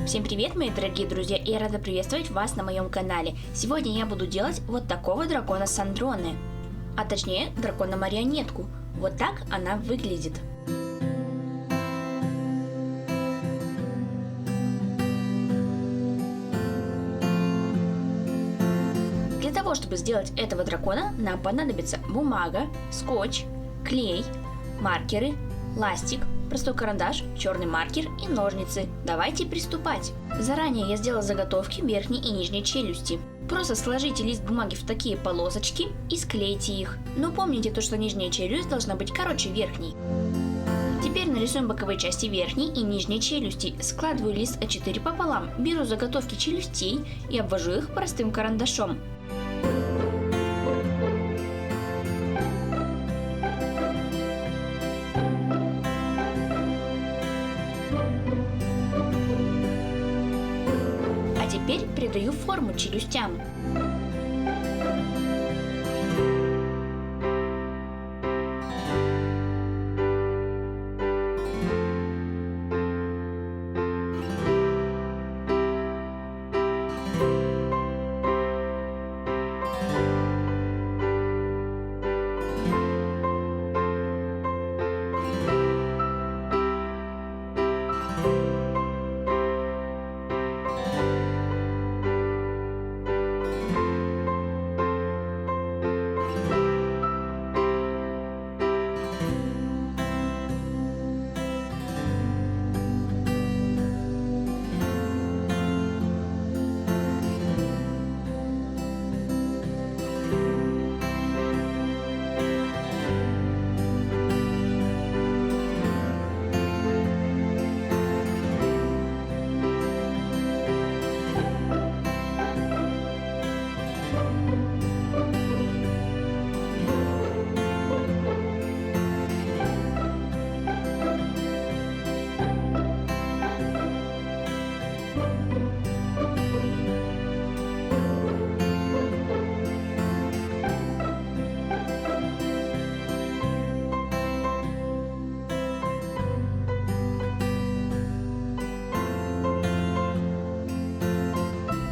Всем привет, мои дорогие друзья, и я рада приветствовать вас на моем канале. Сегодня я буду делать вот такого дракона Сандроны, а точнее дракона-марионетку. Вот так она выглядит. Для того, чтобы сделать этого дракона, нам понадобится бумага, скотч, клей, маркеры, ластик, простой карандаш, черный маркер и ножницы. Давайте приступать. Заранее я сделала заготовки верхней и нижней челюсти. Просто сложите лист бумаги в такие полосочки и склейте их. Но помните то, что нижняя челюсть должна быть короче верхней. Теперь нарисуем боковые части верхней и нижней челюсти. Складываю лист А4 пополам, беру заготовки челюстей и обвожу их простым карандашом. Теперь придаю форму челюстям.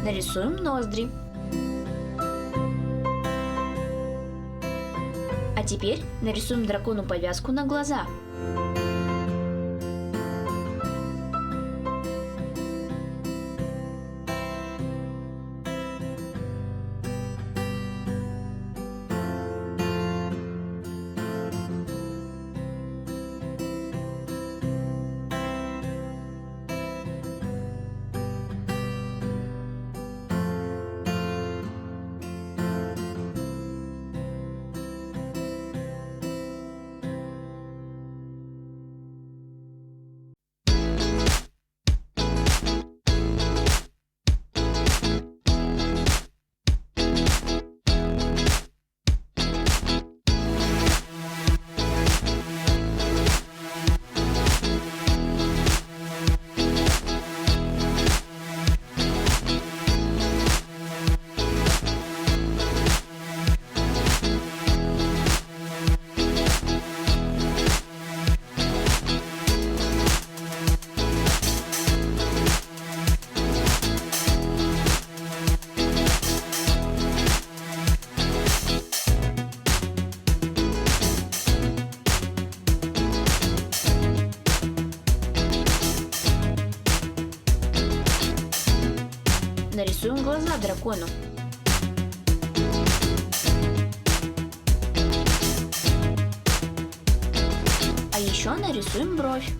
Нарисуем ноздри. А теперь нарисуем дракону повязку на глаза. Нарисуем глаза дракону. А еще нарисуем бровь.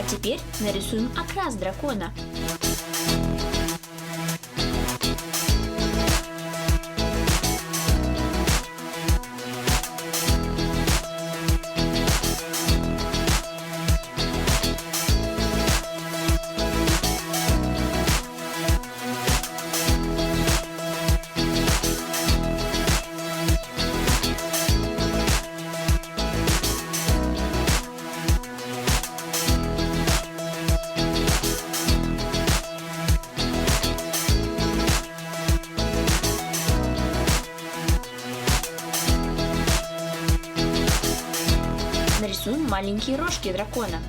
Теперь нарисуем окрас дракона. нарисуем маленькие рожки дракона.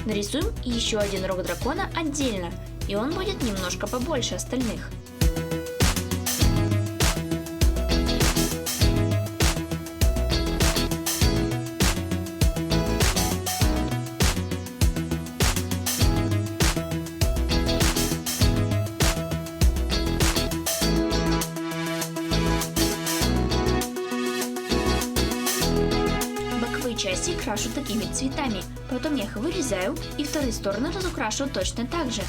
Нарисуем еще один рог дракона отдельно, и он будет немножко побольше остальных. Боковые части крашу такими цветами, потом я их вырезаю и вторые стороны разукрашу точно так же.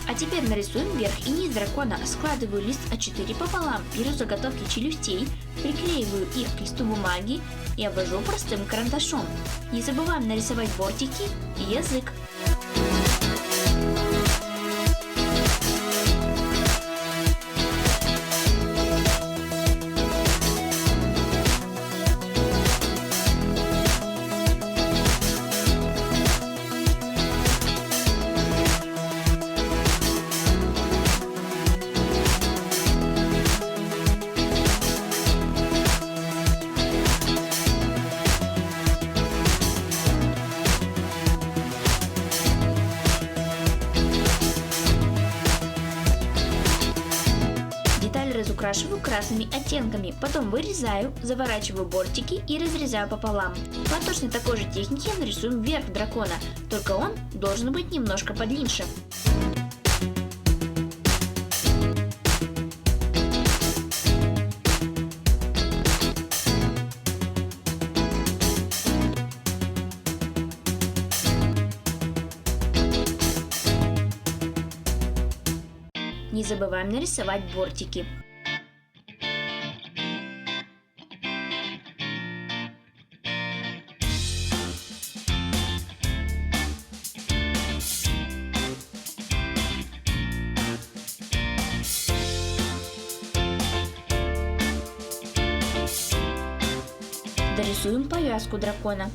А теперь нарисуем верх и низ дракона. Складываю лист А4 пополам, беру заготовки челюстей, приклеиваю их к листу бумаги и обвожу простым карандашом. Не забываем нарисовать бортики и язык. Разукрашиваю красными оттенками, потом вырезаю, заворачиваю бортики и разрезаю пополам. По точно такой же технике нарисуем верх дракона, только он должен быть немножко подлиннее. Не забываем нарисовать бортики. Дорисуем повязку дракона.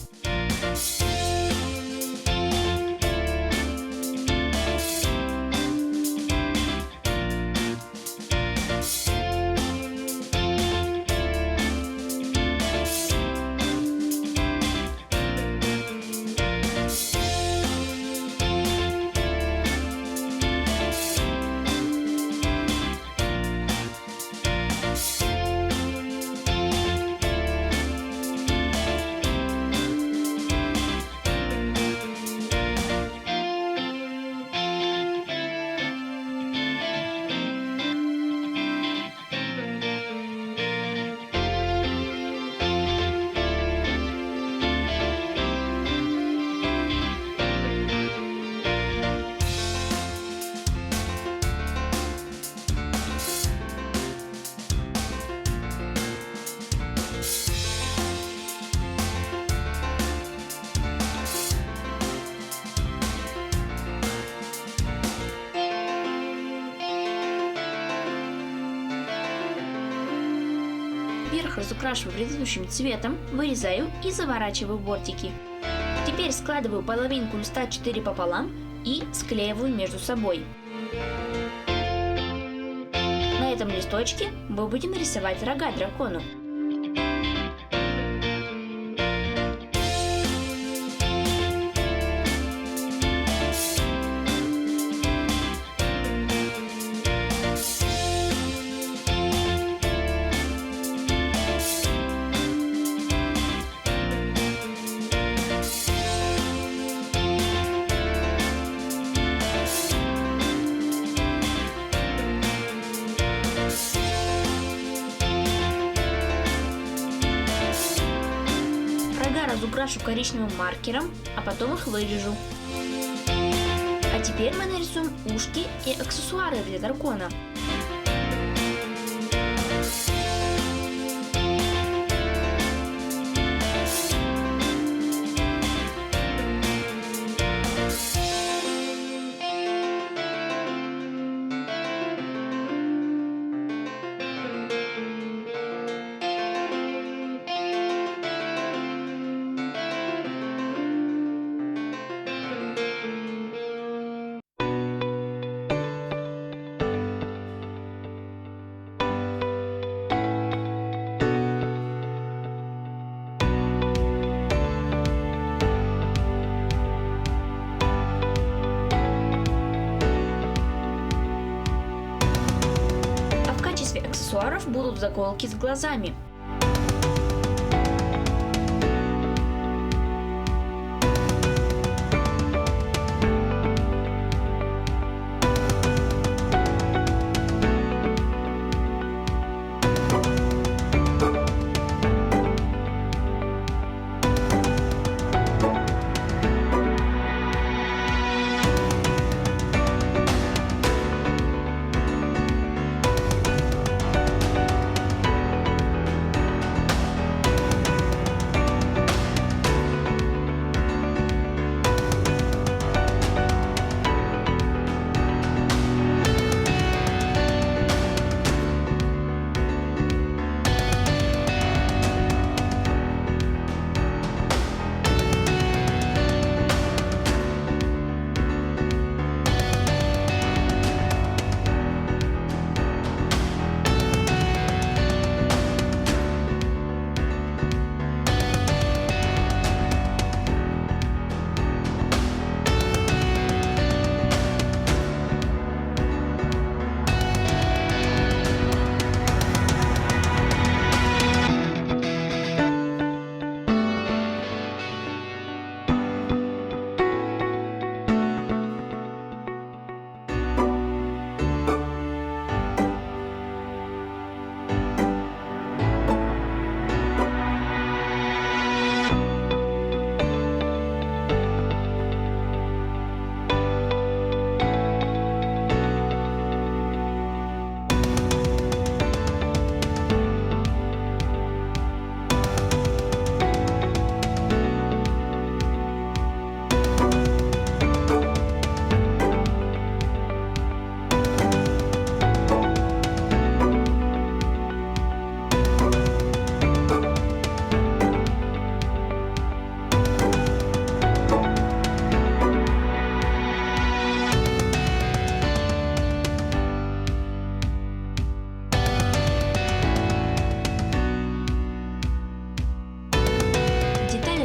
Верх разукрашиваю предыдущим цветом, вырезаю и заворачиваю бортики. Теперь складываю половинку листа А4 пополам и склеиваю между собой. На этом листочке мы будем рисовать рога дракону. Разукрашу коричневым маркером, а потом их вырежу. А теперь мы нарисуем ушки и аксессуары для дракона. драконов будут заколки с глазами.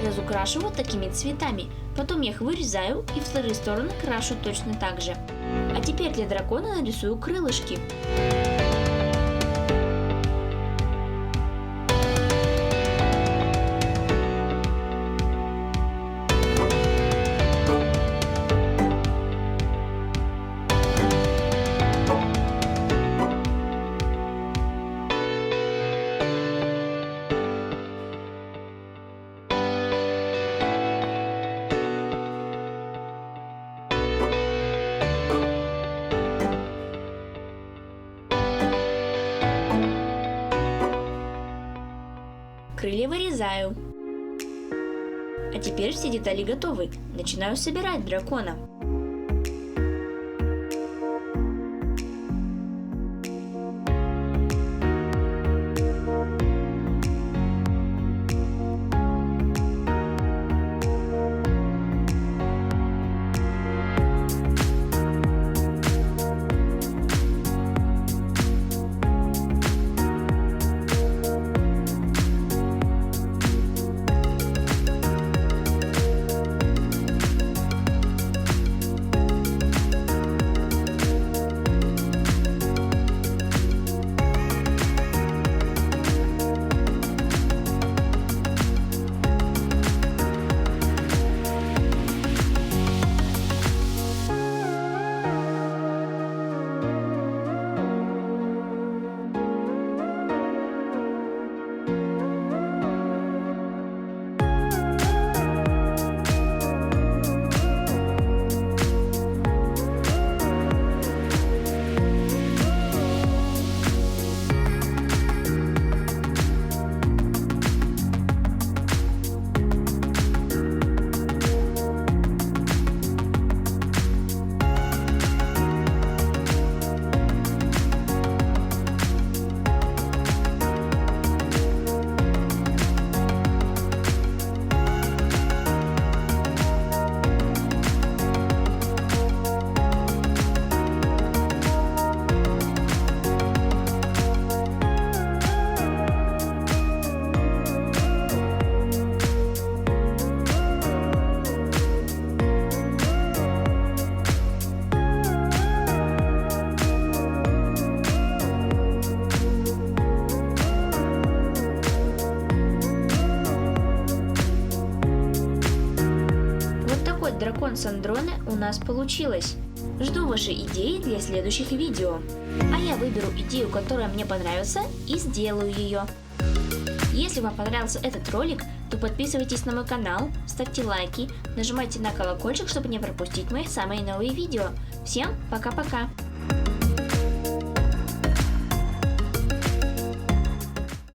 Разукрашу вот такими цветами, потом я их вырезаю и вторые стороны крашу точно так же. А теперь для дракона нарисую крылышки. Крылья вырезаю. А теперь все детали готовы. Начинаю собирать дракона. Сандроны у нас получилось. Жду ваши идеи для следующих видео. А я выберу идею, которая мне понравится, и сделаю ее. Если вам понравился этот ролик, то подписывайтесь на мой канал, ставьте лайки, нажимайте на колокольчик, чтобы не пропустить мои самые новые видео. Всем пока-пока!